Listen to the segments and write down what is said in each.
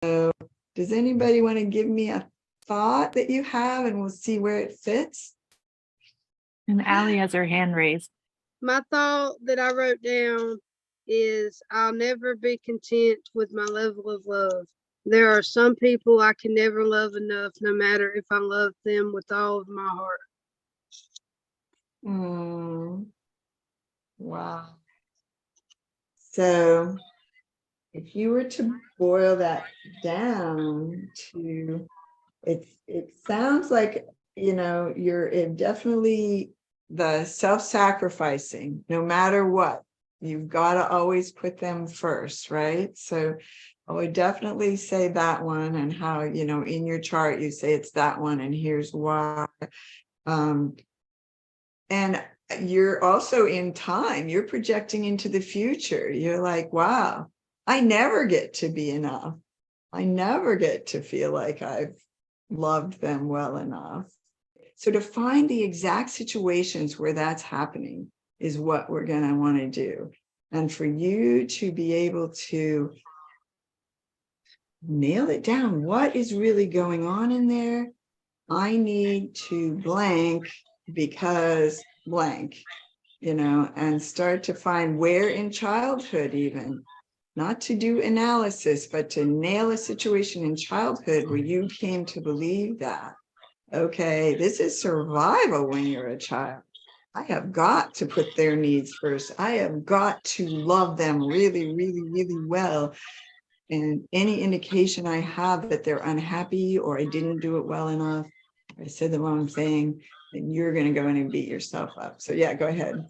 Does anybody want to give me a thought that you have, and we'll see where it fits? And Allie has her hand raised. My thought that I wrote down is I'll never be content with my level of love. There are some people I can never love enough, no matter if I love them with all of my heart. Wow. So if you were to boil that down to, it sounds like, you're definitely the self-sacrificing, no matter what. You've got to always put them first, right? So I would definitely say that one, and how, in your chart, you say it's that one, and here's why. And you're also in time, you're projecting into the future. You're like, wow, I never get to be enough. I never get to feel like I've loved them well enough. So to find the exact situations where that's happening is what we're going to want to do. And for you to be able to nail it down, what is really going on in there? I need to blank because blank, and start to find where in childhood, even not to do analysis, but to nail a situation in childhood where you came to believe that, okay, this is survival when you're a child. I have got to put their needs first. I have got to love them really, really, really well. And any indication I have that they're unhappy, or I didn't do it well enough, I said the wrong thing, then you're going to go in and beat yourself up. So yeah, go ahead.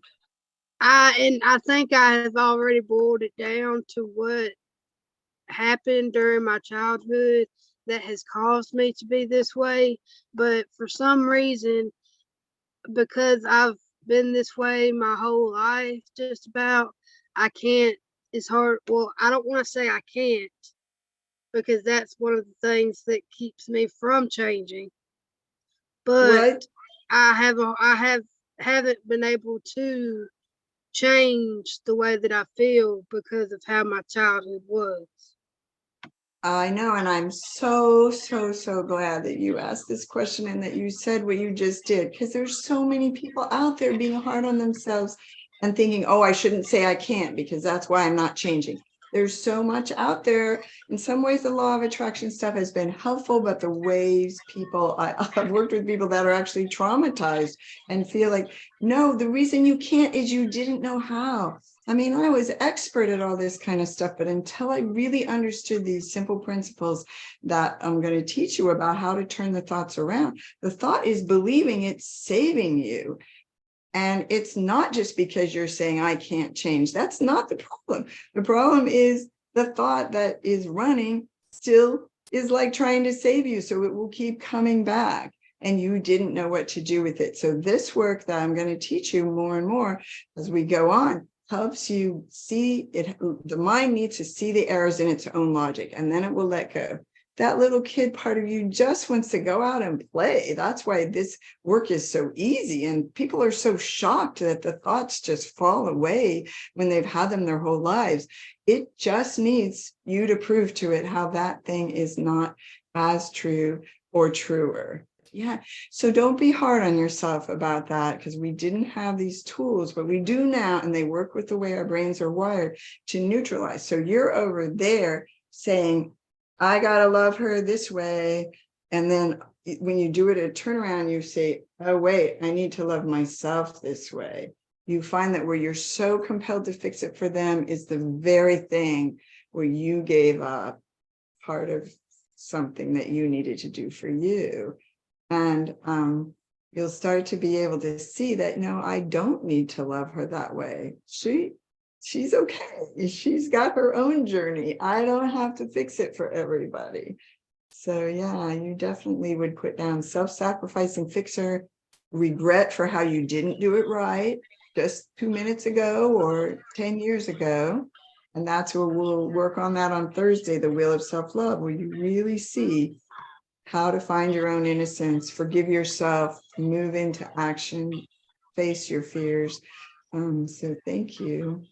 I think I have already boiled it down to what happened during my childhood that has caused me to be this way. But for some reason, because I've been this way my whole life, just about, I can't. It's hard. Well, I don't want to say I can't, because that's one of the things that keeps me from changing. But What? I haven't been able to change the way that I feel because of how my childhood was. I know, and I'm so, so, so glad that you asked this question and that you said what you just did, because there's so many people out there being hard on themselves and thinking, oh, I shouldn't say I can't because that's why I'm not changing. There's so much out there. In some ways, the law of attraction stuff has been helpful, but the ways I've worked with people that are actually traumatized and feel like, no, the reason you can't is you didn't know how. I mean, I was expert at all this kind of stuff, but until I really understood these simple principles that I'm going to teach you about how to turn the thoughts around, the thought is believing it's saving you. And it's not just because you're saying, I can't change. That's not the problem. The problem is the thought that is running still is like trying to save you. So it will keep coming back, and you didn't know what to do with it. So this work that I'm going to teach you more and more as we go on helps you see it. The mind needs to see the errors in its own logic, and then it will let go. That little kid part of you just wants to go out and play. That's why this work is so easy. And people are so shocked that the thoughts just fall away when they've had them their whole lives. It just needs you to prove to it how that thing is not as true or truer. Yeah. So don't be hard on yourself about that, because we didn't have these tools, but we do now. And they work with the way our brains are wired to neutralize. So you're over there saying, I gotta love her this way. And then when you do it a turnaround, you say, oh, wait, I need to love myself this way. You find that where you're so compelled to fix it for them is the very thing where you gave up part of something that you needed to do for you. And you'll start to be able to see that, no, I don't need to love her that way. She's okay. She's got her own journey. I don't have to fix it for everybody. So yeah, you definitely would put down self-sacrificing fixer, regret for how you didn't do it right just 2 minutes ago or 10 years ago. And that's where we'll work on that on Thursday, the Wheel of Self-Love, where you really see how to find your own innocence, forgive yourself, move into action, face your fears. So thank you.